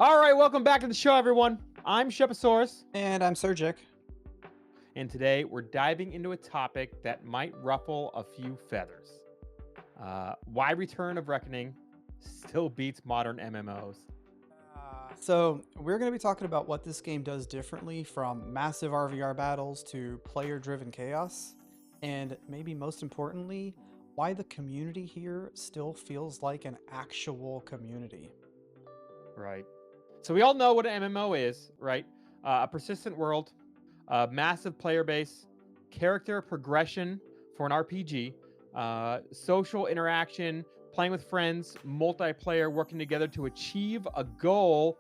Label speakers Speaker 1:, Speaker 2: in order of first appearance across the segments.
Speaker 1: All right, welcome back to the show, everyone. I'm Sheposaurus,
Speaker 2: And I'm Serj.
Speaker 1: and today we're diving into a topic that might ruffle a few feathers. Why Return of Reckoning still beats modern MMOs.
Speaker 2: So we're going to be talking about what this game does differently from massive RVR battles to player-driven chaos, and maybe most importantly, why the community here still feels like an actual community.
Speaker 1: Right. So we all know what an MMO is, right? A persistent world, a massive player base, character progression for an RPG, social interaction, playing with friends, multiplayer, working together to achieve a goal.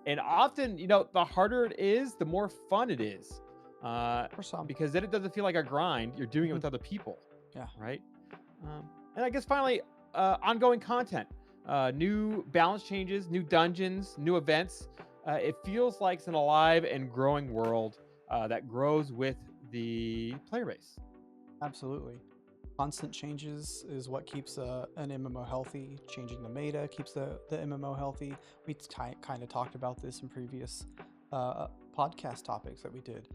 Speaker 1: And often, the harder it is, the more fun it is.
Speaker 2: For some.
Speaker 1: Because then it doesn't feel like a grind. You're doing it
Speaker 2: Mhm.
Speaker 1: with other people,
Speaker 2: Yeah.
Speaker 1: right? And I guess finally, ongoing content, new balance changes, new dungeons, new events. It feels like it's an alive and growing world that grows with the player base.
Speaker 2: Absolutely. Constant changes is what keeps an MMO healthy. Changing the meta keeps the MMO healthy. We kind of talked about this in previous podcast topics that we did.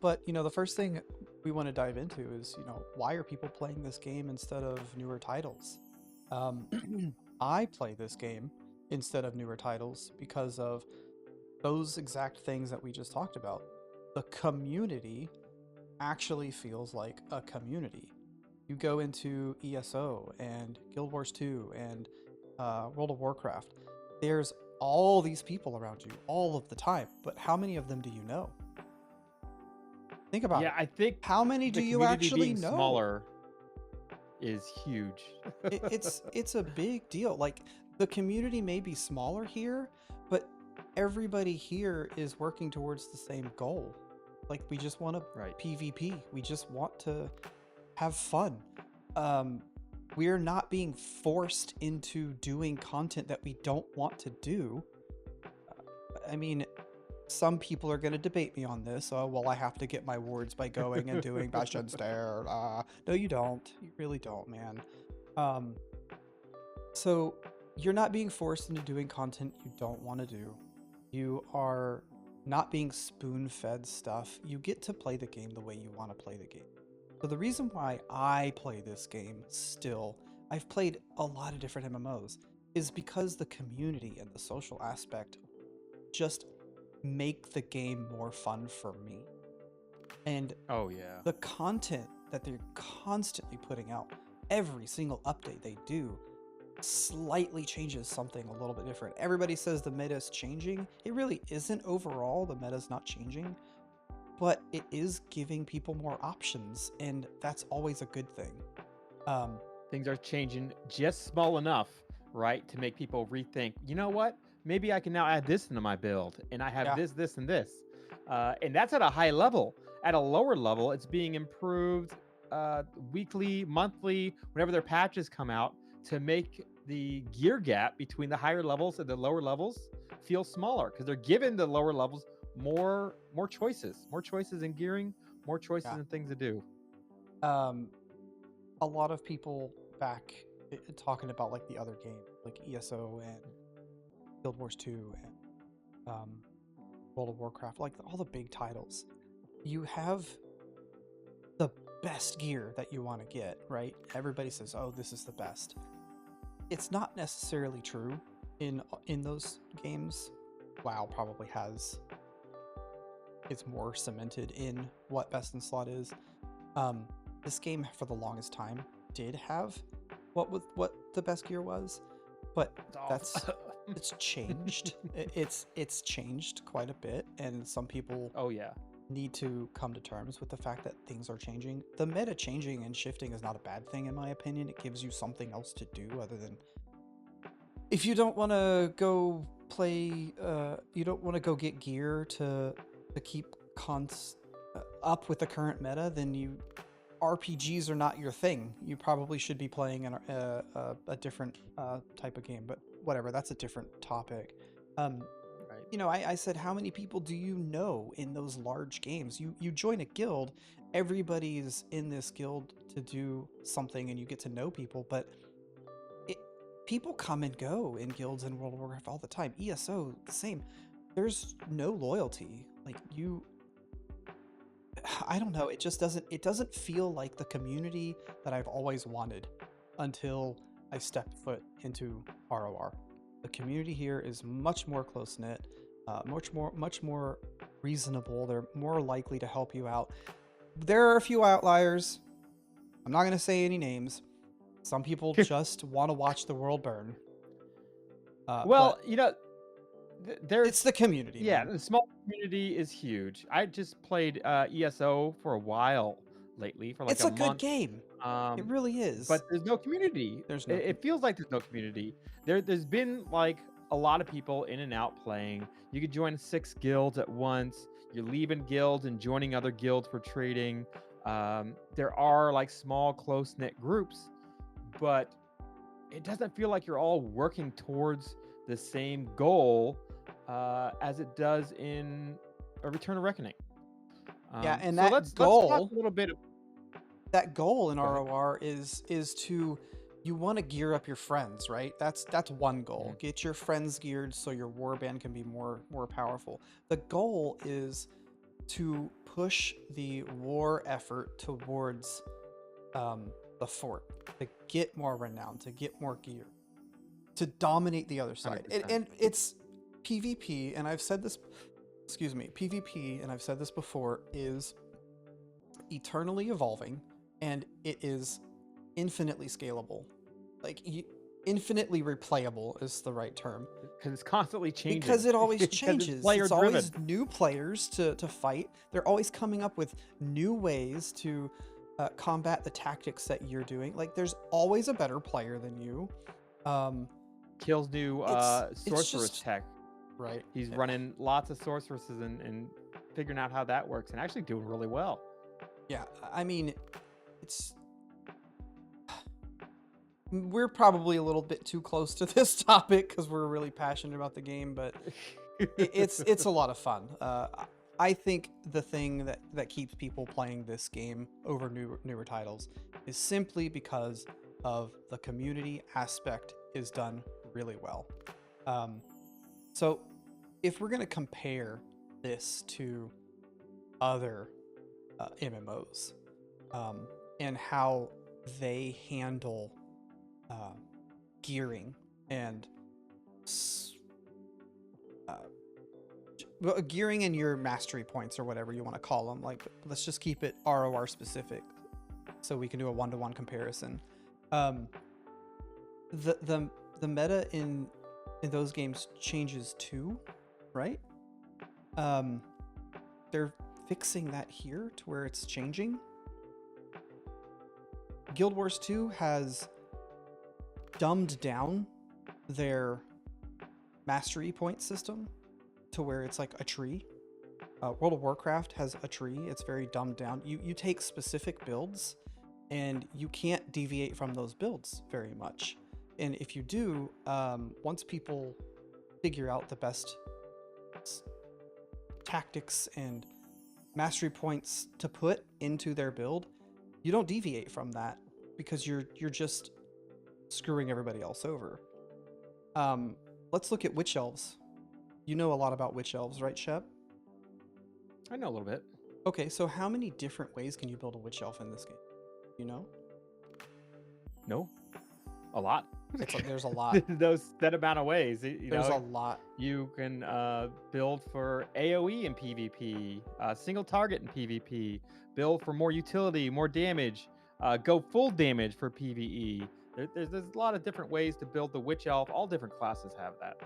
Speaker 2: But, the first thing we want to dive into is, why are people playing this game instead of newer titles? Um, I play this game instead of newer titles because of those exact things that we just talked about. The community actually feels like a community. You go into ESO and Guild Wars 2 and World of Warcraft, there's all these people around you all of the time, but how many of them do you know? Think about
Speaker 1: Yeah,
Speaker 2: it.
Speaker 1: I think
Speaker 2: How many do
Speaker 1: the
Speaker 2: you
Speaker 1: community
Speaker 2: actually
Speaker 1: being
Speaker 2: know?
Speaker 1: smaller is huge.
Speaker 2: It's a big deal. Like, the community may be smaller here, but everybody here is working towards the same goal. Like, we just want to
Speaker 1: Right.
Speaker 2: PvP. We just want to have fun. Um, we're not being forced into doing content that we don't want to do. I mean, some people are going to debate me on this. Oh, well, I have to get my wards by going and doing Bastion Stare. No, you don't. You really don't, man. Um, so you're not being forced into doing content you don't want to do. You are not being spoon-fed stuff. You get to play the game the way you want to play the game. So the reason why I play this game still, I've played a lot of different MMOs, is because the community and the social aspect just make the game more fun for me. And
Speaker 1: Oh, yeah.
Speaker 2: the content that they're constantly putting out, every single update they do, slightly changes something a little bit different. Everybody says the meta is changing. It really isn't overall. The meta's not changing, but it is giving people more options, and that's always a good thing. Um,
Speaker 1: Things are changing just small enough, right, to make people rethink. You know what? Maybe I can now add this into my build, and I have
Speaker 2: yeah,
Speaker 1: this, and this. And that's at a high level. At a lower level, it's being improved weekly, monthly, whenever their patches come out, to make the gear gap between the higher levels and the lower levels feel smaller, because they're giving the lower levels more choices in gearing, more choices
Speaker 2: yeah.
Speaker 1: in things to do.
Speaker 2: Um, a lot of people back talking about like the other games, like ESO and Guild Wars 2 and World of Warcraft, like all the big titles. You have the best gear that you want to get, right? Everybody says, "Oh, this is the best." It's not necessarily true in those games. WoW probably has it's more cemented in what best in slot is. Um, this game for the longest time did have what the best gear was, but
Speaker 1: It's awful.
Speaker 2: that's it's changed. It's changed quite a bit, and some people
Speaker 1: Oh yeah.
Speaker 2: need to come to terms with the fact that things are changing. The meta changing and shifting is not a bad thing in my opinion. It gives you something else to do other than if you don't want to go play you don't want to go get gear to keep up with the current meta, then you RPGs are not your thing. You probably should be playing a different type of game, but whatever, that's a different topic. Um,
Speaker 1: Right.
Speaker 2: I said, how many people do you know in those large games? You join a guild, everybody's in this guild to do something, and you get to know people, but it, people come and go in guilds in World of Warcraft all the time. ESO, the same. There's no loyalty. Like I don't know. It doesn't feel like the community that I've always wanted until I stepped foot into ROR. The community here is much more close knit, much more reasonable. They're more likely to help you out. There are a few outliers. I'm not going to say any names. Some people just want to watch the world burn.
Speaker 1: Well,
Speaker 2: but
Speaker 1: there's
Speaker 2: it's the community.
Speaker 1: Yeah,
Speaker 2: man.
Speaker 1: the small community is huge. I just played ESO for a while lately, for like
Speaker 2: It's
Speaker 1: a
Speaker 2: a good
Speaker 1: month.
Speaker 2: game. It really is.
Speaker 1: But there's no community.
Speaker 2: There's no
Speaker 1: It feels like there's no community. There's been like a lot of people in and out playing. You could join 6 guilds at once. You're leaving guilds and joining other guilds for trading. There are like small, close-knit groups, but it doesn't feel like you're all working towards the same goal as it does in a Return of Reckoning.
Speaker 2: Yeah, and
Speaker 1: so
Speaker 2: that
Speaker 1: let's
Speaker 2: goal,
Speaker 1: talk a little bit.
Speaker 2: that goal in
Speaker 1: Go ahead.
Speaker 2: ROR is to, you want to gear up your friends, right? That's one goal.
Speaker 1: Mhm.
Speaker 2: Get your friends geared so your warband can be more powerful. The goal is to push the war effort towards the fort, to get more renown, to get more gear, to dominate the other side.
Speaker 1: 100%.
Speaker 2: And it's PvP, and I've said this, PvP, and I've said this before, is eternally evolving, and it is infinitely scalable. Like, infinitely replayable is the right term.
Speaker 1: Because it's constantly changing.
Speaker 2: Because it always
Speaker 1: Because
Speaker 2: changes. It's
Speaker 1: player-driven.
Speaker 2: always new players to fight. They're always coming up with new ways to combat the tactics that you're doing. Like, there's always a better player than you.
Speaker 1: Kills new
Speaker 2: it's
Speaker 1: sorceress
Speaker 2: just-
Speaker 1: tech.
Speaker 2: Right.
Speaker 1: He's running lots of sorceresses and figuring out how that works and actually doing really well.
Speaker 2: Yeah, I mean, it's... We're probably a little bit too close to this topic because we're really passionate about the game, but it's a lot of fun. I think the thing that keeps people playing this game over newer titles is simply because of the community aspect is done really well. So if we're going to compare this to other MMOs and how they handle gearing and gearing and your mastery points or whatever you want to call them, like, let's just keep it ROR specific so we can do a one-to-one comparison. The meta in those games changes too, right? They're fixing that here to where it's changing. Guild Wars 2 has dumbed down their mastery point system to where it's like a tree. World of Warcraft has a tree. It's very dumbed down. You take specific builds and you can't deviate from those builds very much. And if you do, once people figure out the best tactics and mastery points to put into their build, you don't deviate from that because you're just screwing everybody else over. Let's look at witch elves. You know a lot about witch elves, right, Shep?
Speaker 1: I know a little bit.
Speaker 2: Okay, so how many different ways can you build a witch elf in this game? You know?
Speaker 1: No, a lot.
Speaker 2: There's a lot.
Speaker 1: that amount of ways.
Speaker 2: There's a lot.
Speaker 1: You can build for AoE in PvP, single target in PvP, build for more utility, more damage, go full damage for PvE. There's a lot of different ways to build the witch elf. All different classes have that.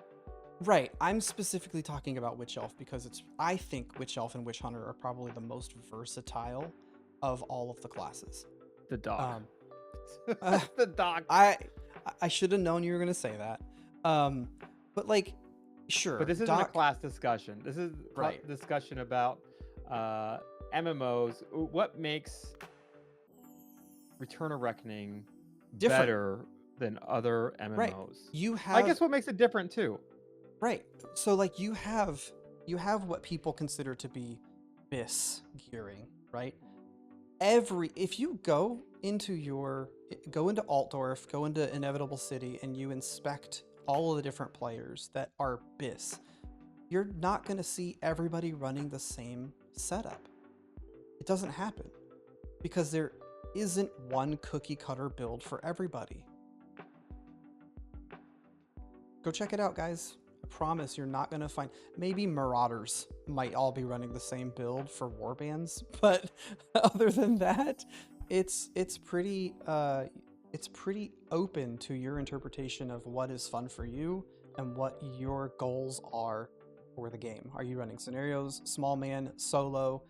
Speaker 2: Right. I'm specifically talking about witch elf because I think witch elf and witch hunter are probably the most versatile of all of the classes.
Speaker 1: The dog. The dog.
Speaker 2: I should have known you were going to say that. But like, sure.
Speaker 1: But this isn't a class discussion. This is
Speaker 2: right.
Speaker 1: Discussion about MMOs. What makes Return of Reckoning
Speaker 2: different,
Speaker 1: better than other MMOs?
Speaker 2: Right. You have,
Speaker 1: I guess what makes it different too.
Speaker 2: Right. So like you have what people consider to be BIS gearing, right? if you go into Altdorf, go into Inevitable City, and you inspect all of the different players that are BIS, you're not going to see everybody running the same setup. It doesn't happen because there isn't one cookie cutter build for everybody. Go check it out, guys. I promise you're not going to find... Maybe Marauders might all be running the same build for warbands, but other than that, it's pretty open to your interpretation of what is fun for you and what your goals are for the game. Are you running scenarios, small man, solo,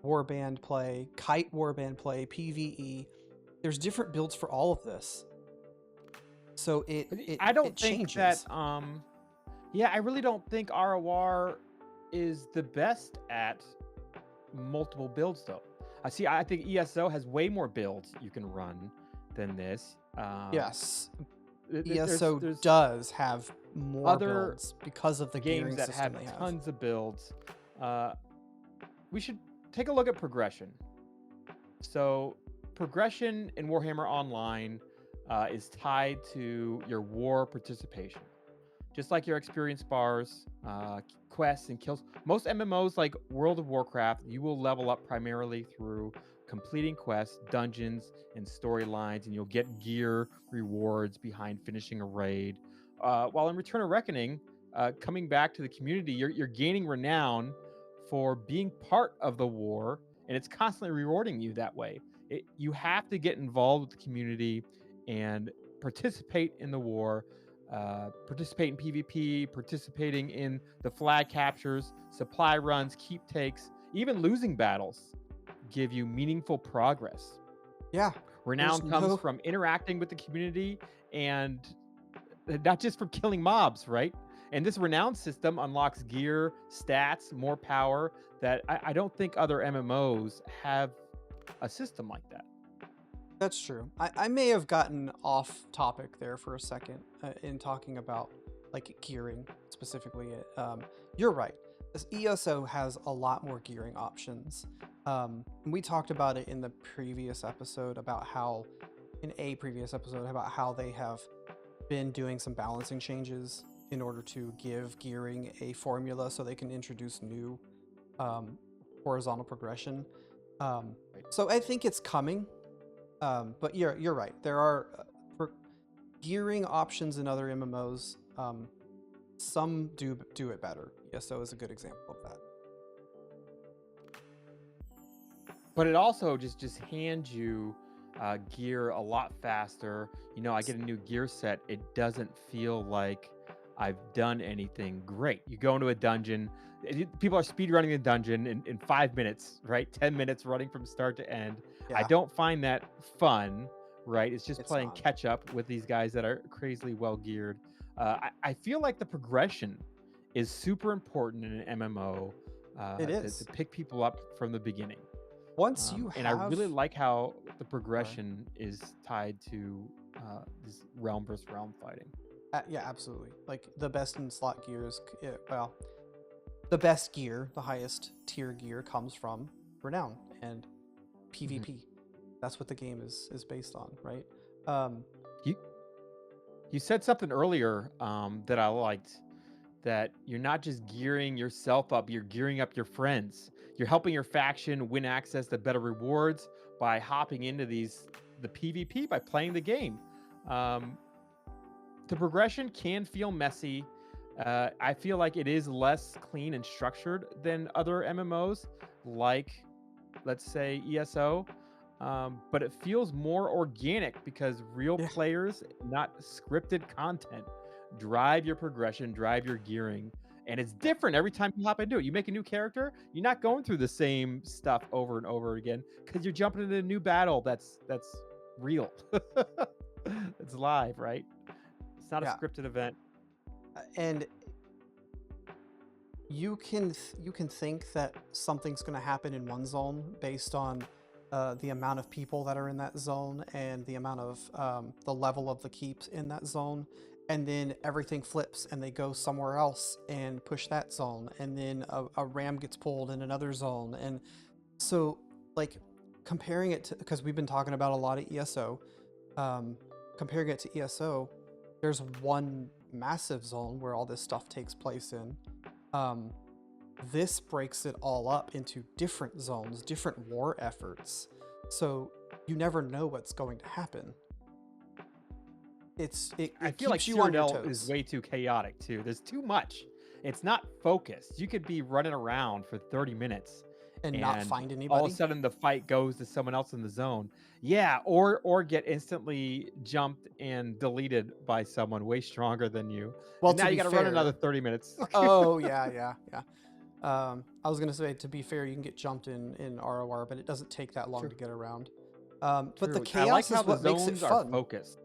Speaker 2: warband play, kite warband play, PvE? There's different builds for all of this. So
Speaker 1: I don't
Speaker 2: it
Speaker 1: think
Speaker 2: changes.
Speaker 1: that yeah, I really don't think ROR is the best at multiple builds though. I think ESO has way more builds you can run than this.
Speaker 2: Yes,
Speaker 1: There's
Speaker 2: ESO does have more
Speaker 1: other
Speaker 2: builds because of the
Speaker 1: games
Speaker 2: gearing
Speaker 1: that
Speaker 2: system
Speaker 1: have
Speaker 2: they have.
Speaker 1: tons of builds. We should take a look at progression. So progression in Warhammer Online is tied to your war participation. Just like your experience bars, quests, and kills. Most MMOs like World of Warcraft, you will level up primarily through completing quests, dungeons, and storylines, and you'll get gear rewards behind finishing a raid. While in Return of Reckoning, coming back to the community, you're gaining renown for being part of the war, and it's constantly rewarding you that way. You have to get involved with the community and participate in the war, participate in PvP, participating in the flag captures, supply runs, keep takes, even losing battles give you meaningful progress.
Speaker 2: Yeah.
Speaker 1: Renown comes from interacting with the community and not just from killing mobs, right? And this renown system unlocks gear, stats, more power that I don't think other MMOs have a system like that.
Speaker 2: That's true. I may have gotten off topic there for a second in talking about like gearing specifically. You're right. This ESO has a lot more gearing options. We talked about it in the previous episode about how they have been doing some balancing changes in order to give gearing a formula so they can introduce new horizontal progression. So I think it's coming. But you're right. There are gearing options in other MMOs. Some do it better. ESO is a good example of that.
Speaker 1: But it also just hands you gear a lot faster. You know, I get a new gear set. It doesn't feel like I've done anything great. You go into a dungeon. People are speedrunning a dungeon in 5 minutes, right? 10 minutes running from start to end.
Speaker 2: Yeah.
Speaker 1: I don't find that fun, right? It's playing catch up with these guys that are crazily well geared. I feel like the progression is super important in an MMO.
Speaker 2: It is.
Speaker 1: To pick people up from the beginning.
Speaker 2: Once you
Speaker 1: and I really like how the progression is tied to this realm versus realm fighting.
Speaker 2: Yeah, absolutely. Like the best in slot gear is, the best gear, the highest tier gear comes from renown and PvP. Mm-hmm. That's what the game is based on, right?
Speaker 1: You said something earlier that I liked, that you're not just gearing yourself up, you're gearing up your friends. You're helping your faction win access to better rewards by hopping into the PvP, by playing the game. The progression can feel messy. I feel like it is less clean and structured than other MMOs, like, let's say, ESO. But it feels more organic because real players, not scripted content, drive your progression, drive your gearing. And it's different every time you hop into it. You make a new character, you're not going through the same stuff over and over again because you're jumping into a new battle that's real. It's live, right? It's not a scripted event.
Speaker 2: And you can think that something's going to happen in one zone based on the amount of people that are in that zone and the amount of the level of the keeps in that zone, and then everything flips and they go somewhere else and push that zone, and then a ram gets pulled in another zone. And so like comparing it to, because we've been talking about a lot of ESO, um, comparing it to ESO, there's one massive zone where all this stuff takes place in. Um, this breaks it all up into different zones, different war efforts. So you never know what's going to happen.
Speaker 1: I
Speaker 2: It
Speaker 1: feel like
Speaker 2: keeps you on your
Speaker 1: Cyrodiil is
Speaker 2: toes.
Speaker 1: way too chaotic too. There's too much. It's not focused. You could be running around for 30 minutes
Speaker 2: And not
Speaker 1: and
Speaker 2: find
Speaker 1: all of a
Speaker 2: anybody.
Speaker 1: sudden the fight goes to someone else in the zone. Yeah, or get instantly jumped and deleted by someone way stronger than you.
Speaker 2: Well,
Speaker 1: And
Speaker 2: to
Speaker 1: now you
Speaker 2: be
Speaker 1: got to run another
Speaker 2: fair,
Speaker 1: 30 minutes.
Speaker 2: oh yeah. I was gonna say, to be fair, you can get jumped in ROR, but it doesn't take that long
Speaker 1: True.
Speaker 2: to get around. But the
Speaker 1: True. I like
Speaker 2: chaos
Speaker 1: how
Speaker 2: is
Speaker 1: the
Speaker 2: what makes it
Speaker 1: zones are
Speaker 2: fun.
Speaker 1: focused.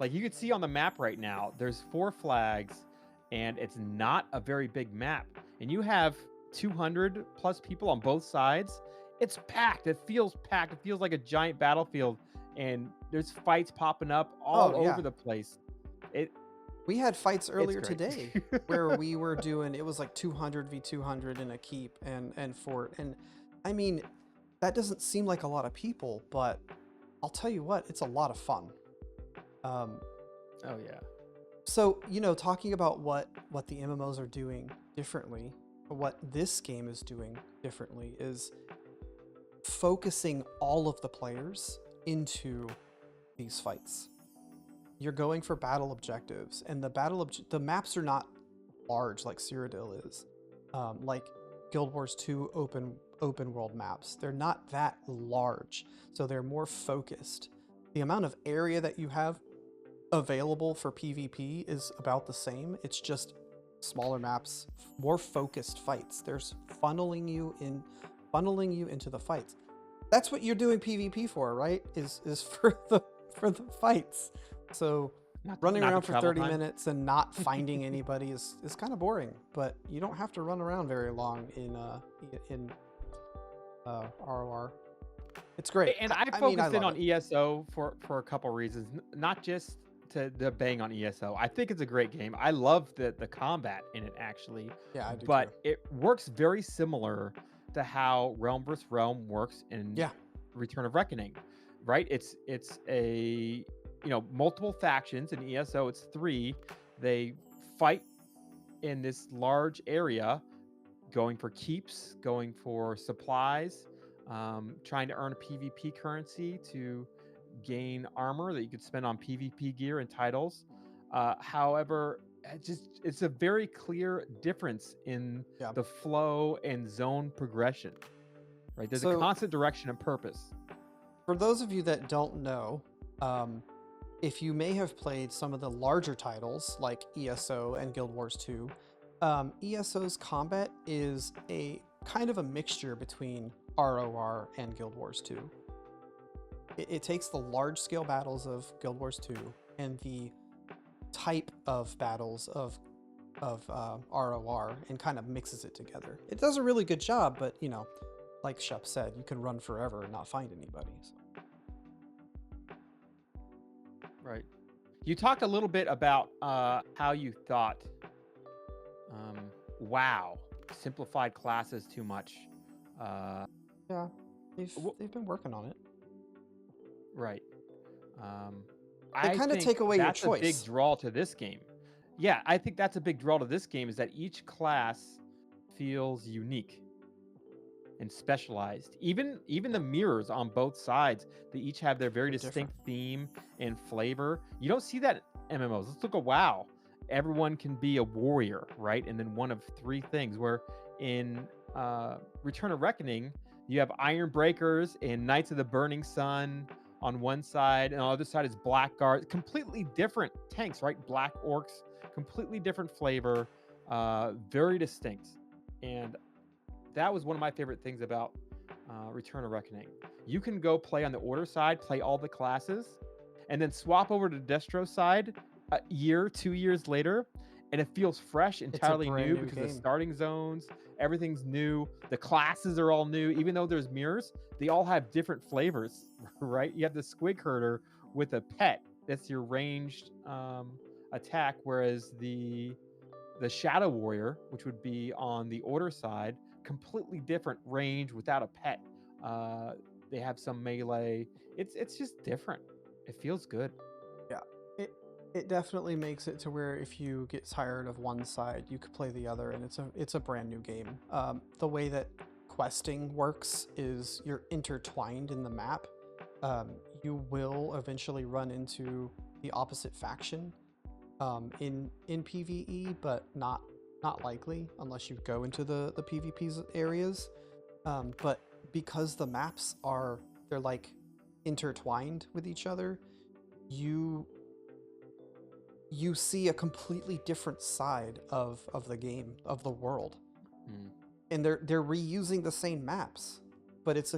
Speaker 1: Like you can see on the map right now, there's 4 flags and it's not a very big map. And you have 200 plus people on both sides. It's packed. It feels packed. It feels like a giant battlefield and there's fights popping up all
Speaker 2: Oh yeah,
Speaker 1: over the place. It
Speaker 2: we had fights
Speaker 1: it's
Speaker 2: earlier
Speaker 1: great.
Speaker 2: today where we were doing, it was like 200 v 200 in a keep and fort, and I mean, that doesn't seem like a lot of people, but I'll tell you what, it's a lot of fun. Um,
Speaker 1: Oh yeah.
Speaker 2: so talking about what the MMOs are doing differently, what this game is doing differently is focusing all of the players into these fights. You're going for battle objectives, and the maps are not large like Cyrodiil is. Like Guild Wars 2 open world maps, they're not that large, so they're more focused. The amount of area that you have available for PvP is about the same. It's just smaller maps, more focused fights. There's funneling you into the fights. That's what you're doing PvP for, right? Is for the fights. So running
Speaker 1: Not
Speaker 2: around
Speaker 1: the
Speaker 2: for
Speaker 1: travel
Speaker 2: 30
Speaker 1: time.
Speaker 2: minutes and not finding anybody is kind of boring, but you don't have to run around very long in ROR. It's great.
Speaker 1: And I
Speaker 2: mean, I
Speaker 1: focused in
Speaker 2: love
Speaker 1: on
Speaker 2: it.
Speaker 1: ESO for a couple reasons, not just to bang on ESO. I think it's a great game. I love the combat in it actually,
Speaker 2: Yeah, I do too.
Speaker 1: but it works very similar to how Realm vs. Realm works in
Speaker 2: Yeah.
Speaker 1: Return of Reckoning, right? It's a multiple factions in ESO. It's 3. They fight in this large area, going for keeps, going for supplies, trying to earn PvP currency to gain armor that you could spend on PvP gear and titles. However, it's a very clear difference in
Speaker 2: Yeah.
Speaker 1: the flow and zone progression. Right? There's a
Speaker 2: So
Speaker 1: constant direction and purpose.
Speaker 2: for those of you that don't know, if you may have played some of the larger titles like ESO and Guild Wars 2, ESO's combat is a kind of a mixture between ROR and Guild Wars 2. It takes the large scale battles of Guild Wars 2 and the type of battles of ROR and kind of mixes it together. It does a really good job, but like Shep said, you can run forever and not find anybody. So.
Speaker 1: Right. You talked a little bit about how you thought, wow, simplified classes too much.
Speaker 2: Yeah, they've been working on it.
Speaker 1: Right.
Speaker 2: They
Speaker 1: I
Speaker 2: kind of
Speaker 1: think
Speaker 2: take away your
Speaker 1: that's a big
Speaker 2: choice.
Speaker 1: draw to this game. Yeah, I think that's a big draw to this game is that each class feels unique and specialized. Even the mirrors on both sides, they each have their very
Speaker 2: They're
Speaker 1: distinct
Speaker 2: different.
Speaker 1: theme and flavor. You don't see that in MMOs. Let's look at WoW. Everyone can be a warrior, right? And then one of 3 things. Where in Return of Reckoning, you have Iron Breakers and Knights of the Burning Sun on one side, and on the other side is Blackguard. Completely different tanks, right? Black Orcs, completely different flavor, very distinct. And that was one of my favorite things about Return of Reckoning. You can go play on the Order side, play all the classes, and then swap over to Destro side a year, 2 years later, and it feels fresh, entirely
Speaker 2: brand
Speaker 1: new
Speaker 2: new
Speaker 1: because the
Speaker 2: game.
Speaker 1: starting zones, everything's new. The classes are all new. Even though there's mirrors, they all have different flavors, right? You have the Squig Herder with a pet. That's your ranged attack, whereas the Shadow Warrior, which would be on the Order side, completely different range without a pet. They have some melee. It's just different. It feels good.
Speaker 2: Yeah, it definitely makes it to where if you get tired of one side, you could play the other, and it's a brand new game. The way that questing works is you're intertwined in the map. You will eventually run into the opposite faction in PvE, but not likely unless you go into the PvP areas. But because the maps they're like intertwined with each other, you see a completely different side of the game, of the world. And they're reusing the same maps, but it's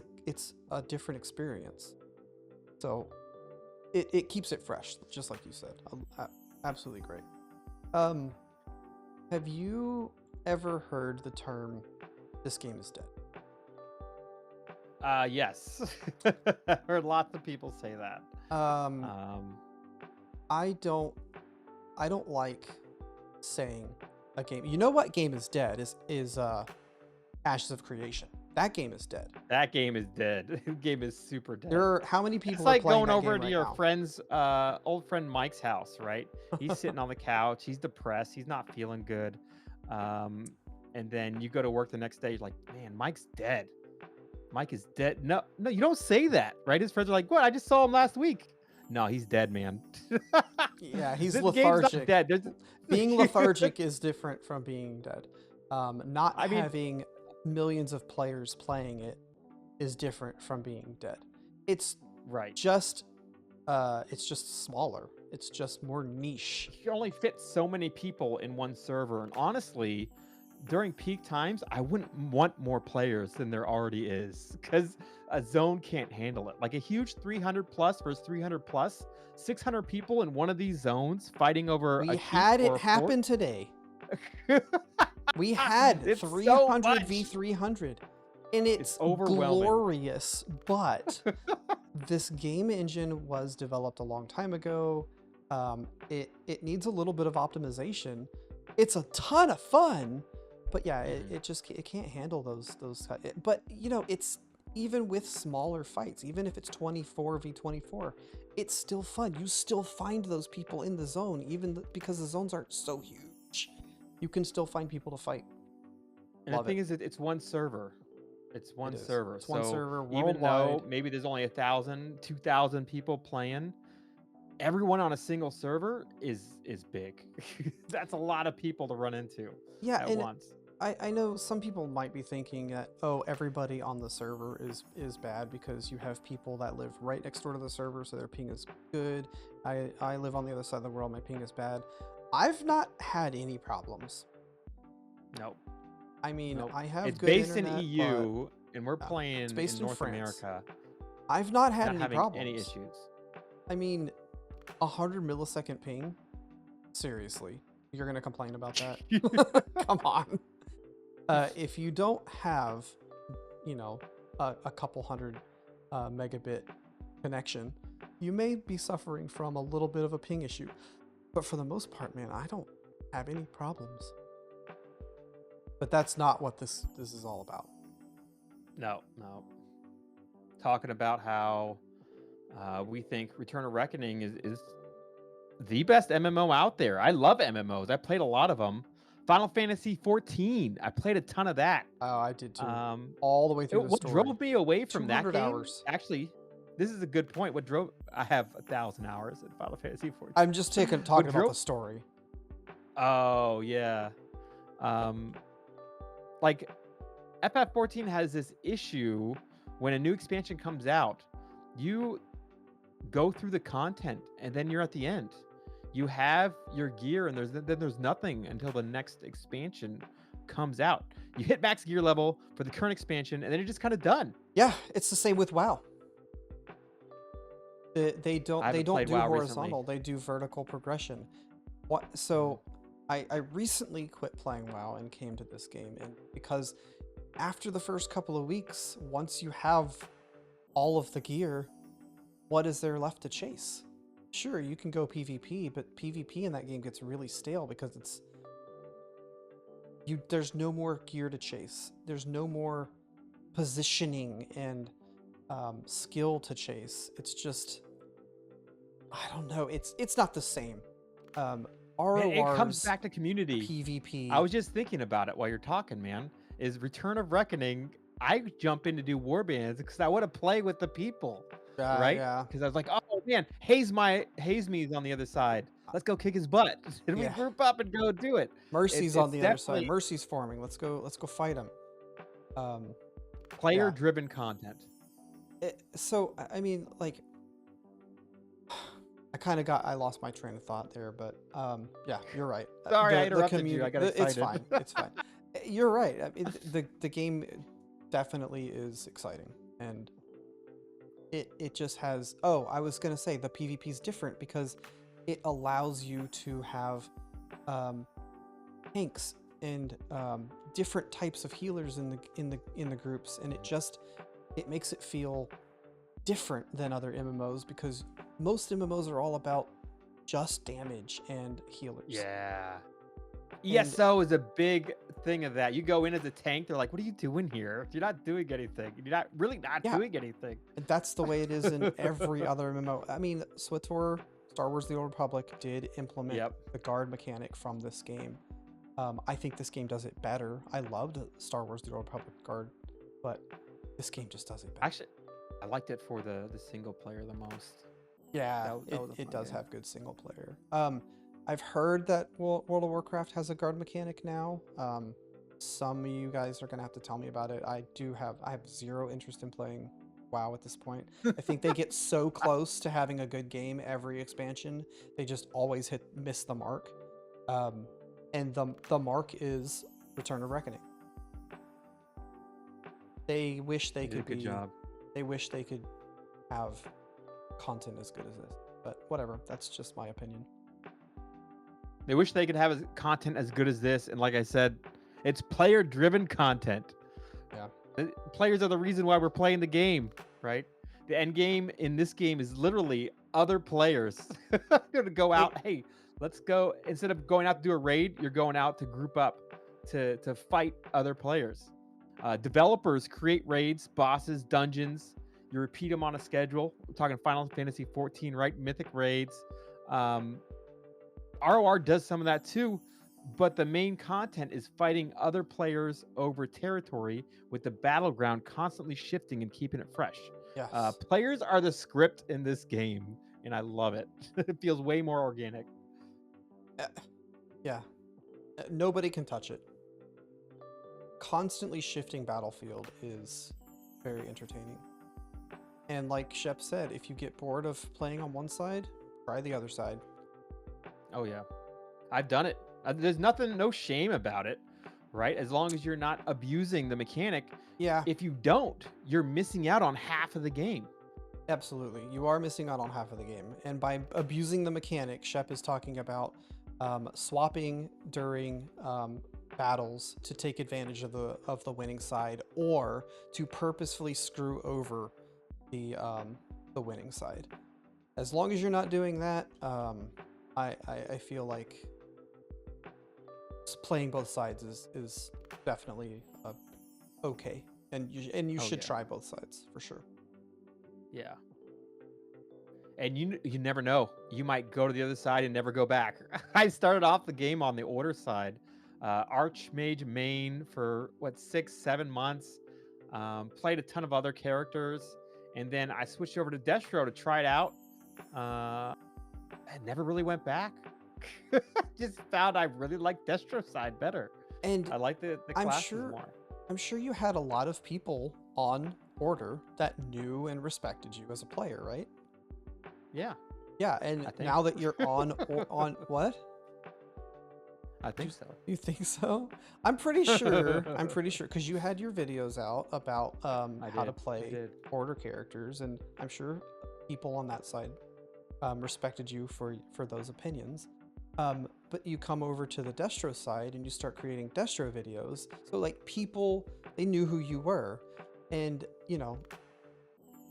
Speaker 2: a different experience. So it keeps it fresh, just like you said. Absolutely great. Have you ever heard the term "this game is dead"?
Speaker 1: Yes. I've heard lots of people say that.
Speaker 2: I don't like saying a game. You know what game is dead is Ashes of Creation. That game is dead.
Speaker 1: That game is dead. The game is super dead.
Speaker 2: There are how many people
Speaker 1: It's
Speaker 2: are
Speaker 1: like
Speaker 2: playing
Speaker 1: going
Speaker 2: that
Speaker 1: over
Speaker 2: game
Speaker 1: to
Speaker 2: right
Speaker 1: your
Speaker 2: now?
Speaker 1: friend's old friend Mike's house, right? He's sitting on the couch, he's depressed, he's not feeling good. And then you go to work the next day, you're like, man, Mike's dead. Mike is dead. No, you don't say that, right? His friends are like, what? I just saw him last week. No, he's dead, man.
Speaker 2: Yeah, he's
Speaker 1: The game's not
Speaker 2: lethargic.
Speaker 1: dead.
Speaker 2: Being lethargic is different from being dead. Not
Speaker 1: I mean,
Speaker 2: having millions of players playing it is different from being dead. It's
Speaker 1: right.
Speaker 2: just smaller. It's just more niche.
Speaker 1: You can only fit so many people in one server, and honestly, during peak times, I wouldn't want more players than there already is, because a zone can't handle it. Like a huge 300 plus versus 300 plus, 600 people in one of these zones fighting over
Speaker 2: We
Speaker 1: a
Speaker 2: had
Speaker 1: keep
Speaker 2: it
Speaker 1: or a
Speaker 2: happen today. We had
Speaker 1: It's
Speaker 2: 300
Speaker 1: so
Speaker 2: v
Speaker 1: much.
Speaker 2: 300, and it's
Speaker 1: overwhelming.
Speaker 2: glorious. But this game engine was developed a long time ago. It needs a little bit of optimization. It's a ton of fun, but yeah, it can't handle those. But you know, it's even with smaller fights, even if it's 24 v 24, it's still fun. You still find those people in the zone, even because the zones aren't so huge. You can still find people to fight.
Speaker 1: And the thing is, it's one server. It's one server.
Speaker 2: It's one server
Speaker 1: even though
Speaker 2: worldwide.
Speaker 1: maybe there's only 1,000, 2,000 people playing, everyone on a single server is big. That's a lot of people to run into at once.
Speaker 2: I know some people might be thinking that, oh, everybody on the server is bad because you have people that live right next door to the server, so their ping is good. I live on the other side of the world, my ping is bad. I've not had any problems.
Speaker 1: Nope.
Speaker 2: I mean,
Speaker 1: nope.
Speaker 2: I have
Speaker 1: it's
Speaker 2: good
Speaker 1: based
Speaker 2: internet,
Speaker 1: in EU, and we're playing
Speaker 2: it's based
Speaker 1: in North
Speaker 2: France.
Speaker 1: America.
Speaker 2: I've not had any
Speaker 1: having
Speaker 2: problems.
Speaker 1: any issues.
Speaker 2: I mean, 100 millisecond ping? Seriously, you're gonna complain about that? Come on. If you don't have, you know, a couple hundred megabit connection, you may be suffering from a little bit of a ping issue. But for the most part, man, I don't have any problems. But that's not what this is all about.
Speaker 1: No. Talking about how we think Return of Reckoning is the best MMO out there. I love MMOs. I played a lot of them. Final Fantasy 14. I played a ton of that.
Speaker 2: Oh, I did too. All the way through the
Speaker 1: what
Speaker 2: story.
Speaker 1: drove me away from that game?
Speaker 2: Hours.
Speaker 1: Actually, this is a good point. I have 1,000 hours in Final Fantasy 14.
Speaker 2: I'm just talking about the story.
Speaker 1: Oh yeah. Like FF14 has this issue when a new expansion comes out. You go through the content and then you're at the end. You have your gear and there's nothing until the next expansion comes out. You hit max gear level for the current expansion and then you're just kind of done.
Speaker 2: Yeah, it's the same with WoW. They don't do horizontal. Recently. They do vertical progression. So I recently quit playing WoW and came to this game, and because after the first couple of weeks, once you have all of the gear, what is there left to chase? Sure, you can go PvP, but PvP in that game gets really stale because there's no more gear to chase. There's no more positioning and skill to chase. It's just, I don't know. It's not the same.
Speaker 1: Man, it comes
Speaker 2: ROR's
Speaker 1: back to community. I
Speaker 2: PvP.
Speaker 1: was just thinking about it while you're talking, man. Is Return of Reckoning? I jump in to do warbands because I want to play with the people, right?
Speaker 2: Yeah,
Speaker 1: Because I was like, oh man, Haze me is on the other side. Let's go kick his butt, and we
Speaker 2: yeah.
Speaker 1: group up and go do it.
Speaker 2: Mercy's on
Speaker 1: It's
Speaker 2: the other side.
Speaker 1: definitely
Speaker 2: Mercy's forming. Let's go fight him. Yeah.
Speaker 1: player-driven content.
Speaker 2: So I mean, like, I lost my train of thought there, but yeah, you're right.
Speaker 1: Sorry, I interrupted you. I got excited.
Speaker 2: It's fine. It's fine. You're right. I mean, the game definitely is exciting, and it just has. Oh, I was gonna say the PvP is different because it allows you to have tanks and different types of healers in the groups, and it makes it feel different than other MMOs because most MMOs are all about just damage and healers.
Speaker 1: Yeah.
Speaker 2: And
Speaker 1: ESO is a big thing of that. You go in as a tank, they're like, "What are you doing here? You're not doing anything. You're not really not
Speaker 2: Yeah.
Speaker 1: doing anything."
Speaker 2: that's the way it is in every other MMO. I mean, SWTOR, Star Wars: The Old Republic, did implement
Speaker 1: Yep.
Speaker 2: the guard mechanic from this game. I think this game does it better. I loved Star Wars: The Old Republic guard, but this game just does it better.
Speaker 1: Actually, I liked it for the single player the most.
Speaker 2: Yeah,
Speaker 1: that was a
Speaker 2: it
Speaker 1: fun
Speaker 2: does
Speaker 1: game.
Speaker 2: have good single player. I've heard that World of Warcraft has a guard mechanic now. Some of you guys are gonna have to tell me about it. I have zero interest in playing WoW at this point. I think they get so close to having a good game every expansion, they just always miss the mark. And the mark is Return of Reckoning. They wish they
Speaker 1: They did
Speaker 2: could
Speaker 1: a good job.
Speaker 2: They wish they could have content as good as this, but whatever. That's just my opinion.
Speaker 1: They wish they could have content as good as this, and like I said, it's player-driven content.
Speaker 2: Yeah.
Speaker 1: Players are the reason why we're playing the game, right? The end game in this game is literally other players gonna go out. Hey, let's go. Instead of going out to do a raid, you're going out to group up to fight other players. Developers create raids, bosses, dungeons. You repeat them on a schedule. We're talking Final Fantasy 14, right? Mythic raids. ROR does some of that too, but the main content is fighting other players over territory with the battleground constantly shifting and keeping it fresh.
Speaker 2: Yes.
Speaker 1: Players are the script in this game, and I love it. It feels way more organic.
Speaker 2: Yeah. Nobody can touch it. Constantly shifting battlefield is very entertaining. And like Shep said, if you get bored of playing on one side, try the other side.
Speaker 1: Oh yeah, I've done it. There's no shame about it, right? As long as you're not abusing the mechanic.
Speaker 2: Yeah,
Speaker 1: If you don't, you're missing out on half of the game.
Speaker 2: absolutely. You are missing out on half of the game. And by abusing the mechanic, Shep is talking about swapping during battles to take advantage of the winning side, or to purposefully screw over the winning side. As long as you're not doing that, I feel like playing both sides is definitely okay, and you
Speaker 1: Oh,
Speaker 2: should
Speaker 1: yeah.
Speaker 2: try both sides for sure.
Speaker 1: Yeah. And you never know. You might go to the other side and never go back. I started off the game on the order side, Archmage main for 6-7 months. Played a ton of other characters, and then I switched over to Destro to try it out. I never really went back. Just found I really liked Destro side better.
Speaker 2: And
Speaker 1: I like the
Speaker 2: I'm
Speaker 1: classes
Speaker 2: sure
Speaker 1: more.
Speaker 2: I'm sure you had a lot of people on order that knew and respected you as a player, right?
Speaker 1: Yeah,
Speaker 2: Yeah, and
Speaker 1: I think.
Speaker 2: now that you're on what?
Speaker 1: I think so.
Speaker 2: You think so? I'm pretty sure. I'm pretty sure because you had your videos out about how to
Speaker 1: I
Speaker 2: play
Speaker 1: did.
Speaker 2: order characters, and I'm sure people on that side respected you for those opinions. But you come over to the Destro side and you start creating Destro videos. So like people, they knew who you were, and you know,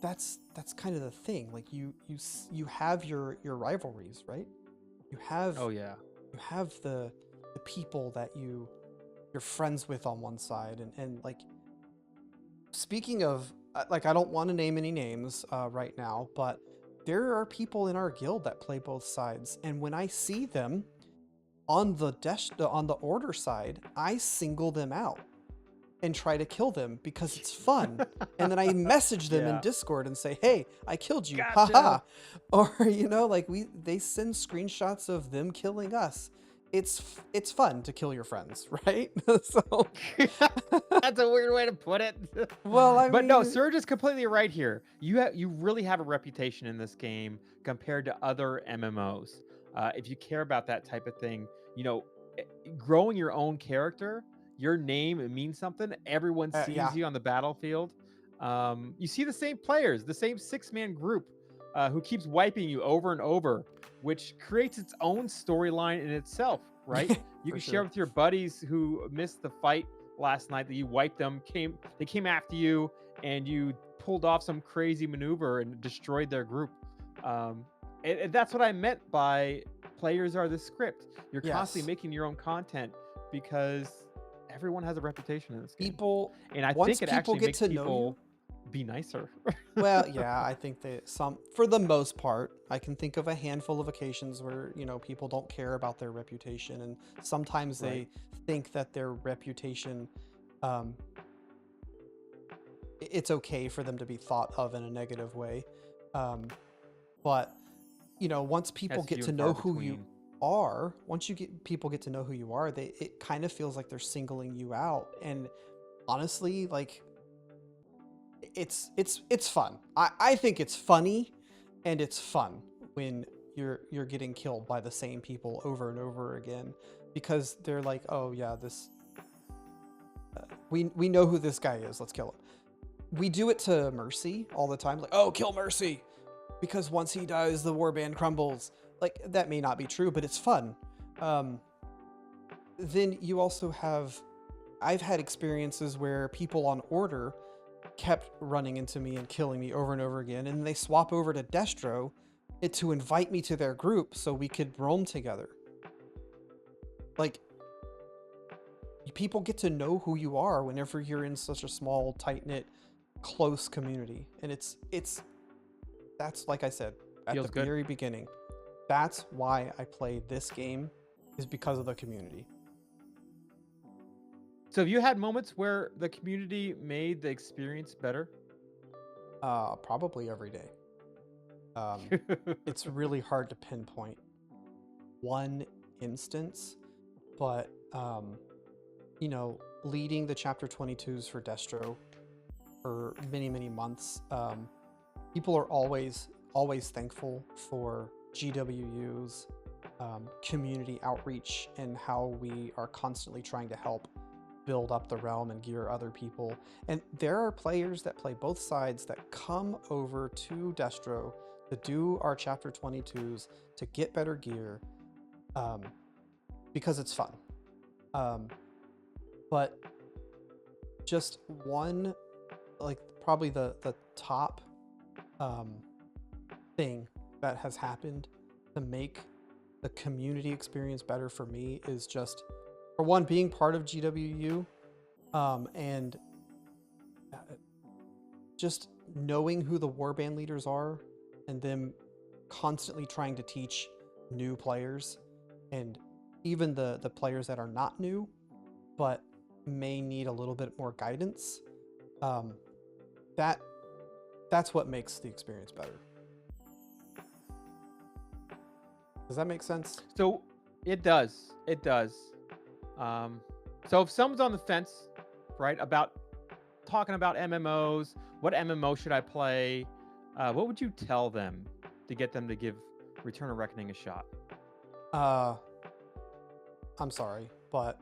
Speaker 2: that's kind of the thing. Like you have your rivalries, right? You have
Speaker 1: Oh yeah.
Speaker 2: you have the people that you're friends with on one side, and like speaking of like I don't want to name any names right now, but there are people in our guild that play both sides, and when I see them on on the order side, I single them out and try to kill them because it's fun. And then I message them in
Speaker 1: Yeah.
Speaker 2: Discord and say, "Hey, I killed you,
Speaker 1: Gotcha.
Speaker 2: haha!" Or like they send screenshots of them killing us. It's fun to kill your friends, right? So,
Speaker 1: That's a weird way to put it.
Speaker 2: well, I
Speaker 1: But no,
Speaker 2: mean,
Speaker 1: Serge is completely right here. You really have a reputation in this game compared to other MMOs. If you care about that type of thing, you know, growing your own character, your name, it means something. Everyone
Speaker 2: yeah,
Speaker 1: sees you on the battlefield. You see the same players, the same 6-man group who keeps wiping you over and over, which creates its own storyline in itself, right? You
Speaker 2: for
Speaker 1: can share
Speaker 2: sure.
Speaker 1: with your buddies who missed the fight last night that you wiped them, they came after you and you pulled off some crazy maneuver and destroyed their group. And that's what I meant by players are the script. You're constantly
Speaker 2: Yes,
Speaker 1: making your own content because everyone has a reputation in this game.
Speaker 2: people
Speaker 1: And I
Speaker 2: once
Speaker 1: think it
Speaker 2: people
Speaker 1: actually
Speaker 2: get
Speaker 1: makes
Speaker 2: to know you.
Speaker 1: people be nicer.
Speaker 2: Well, yeah, I think that for the most part, I can think of a handful of occasions where, people don't care about their reputation, and sometimes
Speaker 1: Right.
Speaker 2: they think that their reputation, um, it's okay for them to be thought of in a negative way. Um, but, once people
Speaker 1: That's
Speaker 2: get
Speaker 1: few
Speaker 2: to
Speaker 1: and far
Speaker 2: know who you
Speaker 1: between.
Speaker 2: are, once people get to know who you are, it kind of feels like they're singling you out. And honestly, like, it's fun. I think it's funny, and it's fun when you're getting killed by the same people over and over again, because they're like, oh yeah, this we know who this guy is. Let's kill him. We do it to Mercy all the time, like, oh, kill Mercy, because once he dies, the warband crumbles. Like, that may not be true, but it's fun. Um, then you also have, I've had experiences where people on order kept running into me and killing me over and over again, and they swap over to Destro to invite me to their group so we could roam together. Like, people get to know who you are whenever you're in such a small, tight-knit, close community. And that's, like I said at
Speaker 1: Feels
Speaker 2: the
Speaker 1: good.
Speaker 2: very beginning, that's why I play this game, is because of the community.
Speaker 1: So have you had moments where the community made the experience better?
Speaker 2: Probably every day. It's really hard to pinpoint one instance, but leading the chapter 22s for Destro for many, many months, people are always thankful for GWU's community outreach and how we are constantly trying to help build up the realm and gear other people. And there are players that play both sides that come over to Destro to do our chapter 22s to get better gear, because it's fun. But just one, like, probably the top thing that has happened to make the community experience better for me is just, for one, being part of GWU, and just knowing who the warband leaders are and them constantly trying to teach new players, and even the players that are not new but may need a little bit more guidance. That's what makes the experience better. Does that make sense?
Speaker 1: So it does. It does. So if someone's on the fence, right, about talking about MMOs, what MMO should I play? What would you tell them to get them to give Return of Reckoning a shot?
Speaker 2: I'm sorry, but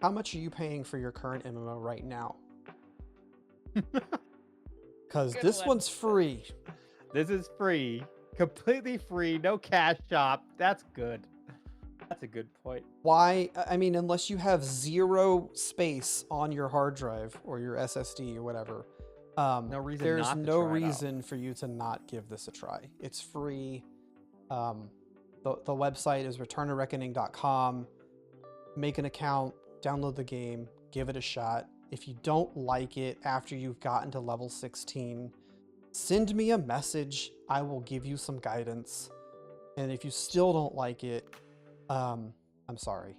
Speaker 2: how much are you paying for your current MMO right now? Because
Speaker 1: Good
Speaker 2: this
Speaker 1: one.
Speaker 2: one's free.
Speaker 1: This is free, completely free, no cash shop. That's good. That's a good point.
Speaker 2: Why? I mean, unless you have 0 space on your hard drive or your SSD or whatever,
Speaker 1: No reason
Speaker 2: there's
Speaker 1: not to
Speaker 2: no
Speaker 1: try it out.
Speaker 2: reason for you to not give this a try. It's free. The website is returnofreckoning.com. Make an account, download the game, give it a shot. If you don't like it after you've gotten to level 16, send me a message. I will give you some guidance. And if you still don't like it, I'm sorry.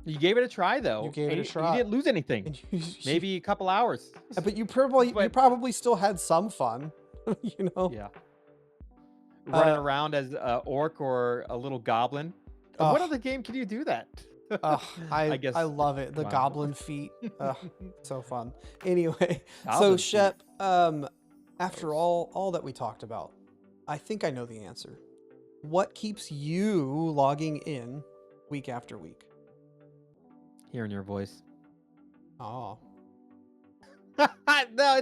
Speaker 1: You gave it a try though.
Speaker 2: You gave it a
Speaker 1: and
Speaker 2: try.
Speaker 1: You didn't lose anything.
Speaker 2: And
Speaker 1: Maybe a couple hours.
Speaker 2: but you probably still had some fun, you know?
Speaker 1: Yeah. Running around as an orc or a little goblin. What other game can you do that?
Speaker 2: I
Speaker 1: guess.
Speaker 2: I love it. The
Speaker 1: Wow.
Speaker 2: goblin feet. So fun. Anyway, so
Speaker 1: Goblin feet.
Speaker 2: Shep, after all that we talked about, I think I know the answer. What keeps you logging in week after week?
Speaker 1: Hearing your voice.
Speaker 2: Oh.
Speaker 1: No,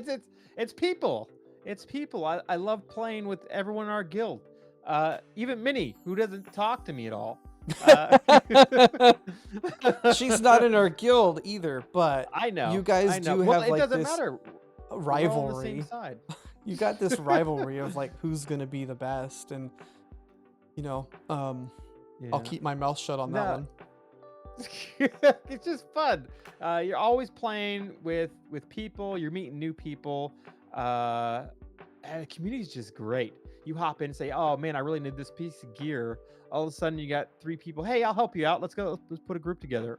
Speaker 1: it's people. It's people. I love playing with everyone in our guild. Even Minnie, who doesn't talk to me at all.
Speaker 2: She's not in our guild either, but
Speaker 1: I know.
Speaker 2: you guys do
Speaker 1: well,
Speaker 2: have
Speaker 1: it
Speaker 2: like
Speaker 1: doesn't
Speaker 2: this
Speaker 1: matter. We're all on the
Speaker 2: rivalry.
Speaker 1: same side.
Speaker 2: You got this rivalry of like who's gonna be the best, and you know, I'll
Speaker 1: Yeah.
Speaker 2: keep my mouth shut on that one.
Speaker 1: It's just fun. You're always playing with people. You're meeting new people. And the community's just great. You hop in and say, "Oh man, I really need this piece of gear." All of a sudden, you got 3 people. Hey, I'll help you out. Let's go. Let's put a group together.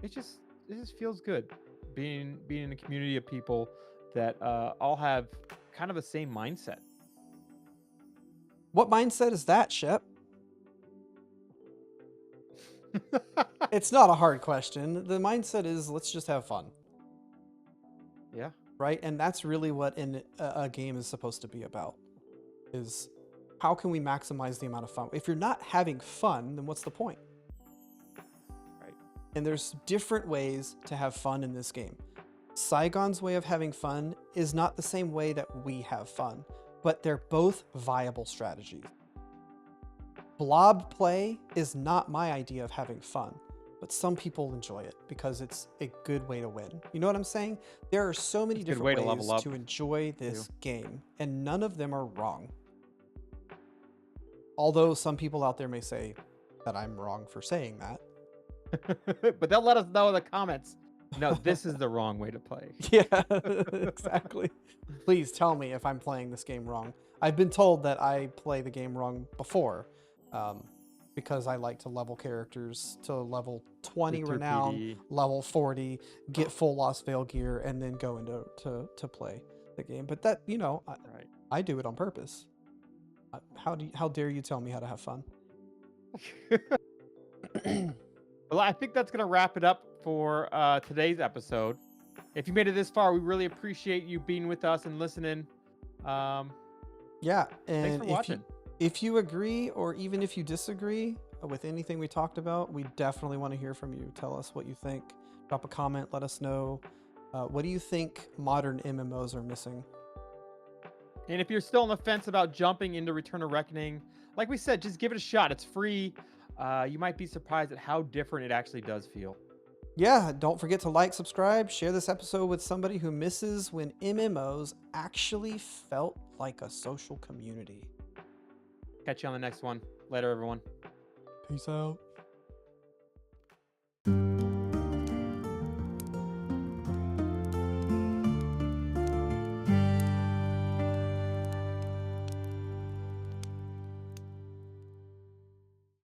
Speaker 1: It just feels good being in a community of people that all have kind of the same mindset.
Speaker 2: What mindset is that, Shep? It's not a hard question. The mindset is let's just have fun.
Speaker 1: Yeah.
Speaker 2: Right? And that's really what a game is supposed to be about. Is how can we maximize the amount of fun? If you're not having fun, then what's the point?
Speaker 1: Right.
Speaker 2: And there's different ways to have fun in this game. Saigon's way of having fun is not the same way that we have fun, but they're both viable strategies. Blob play is not my idea of having fun, but some people enjoy it because it's a good way to win. You know what I'm saying? There are so many
Speaker 1: It's a good
Speaker 2: different
Speaker 1: way to level
Speaker 2: ways
Speaker 1: up,
Speaker 2: to enjoy this game, and none of them are wrong. Although some people out there may say that I'm wrong for saying that.
Speaker 1: But they'll let us know in the comments. No, this is the wrong way to play.
Speaker 2: Yeah, exactly. Please tell me if I'm playing this game wrong. I've been told that I play the game wrong before, because I like to level characters to level 20
Speaker 1: With your
Speaker 2: renown,
Speaker 1: PD.
Speaker 2: level 40, get full Lost Veil gear, and then go into to play the game. But that, you know,
Speaker 1: Right.
Speaker 2: I do it on purpose. How dare you tell me how to have fun?
Speaker 1: Well, I think that's gonna wrap it up for today's episode. If you made it this far, we really appreciate you being with us and listening.
Speaker 2: Yeah,
Speaker 1: Thanks
Speaker 2: and
Speaker 1: for watching.
Speaker 2: if you agree or even if you disagree with anything we talked about, we definitely want to hear from you. Tell us what you think. Drop a comment. Let us know. What do you think modern MMOs are missing?
Speaker 1: And if you're still on the fence about jumping into Return of Reckoning, like we said, just give it a shot. It's free. You might be surprised at how different it actually does feel.
Speaker 2: Yeah, don't forget to like, subscribe, share this episode with somebody who misses when MMOs actually felt like a social community.
Speaker 1: Catch you on the next one. Later, everyone.
Speaker 2: Peace out.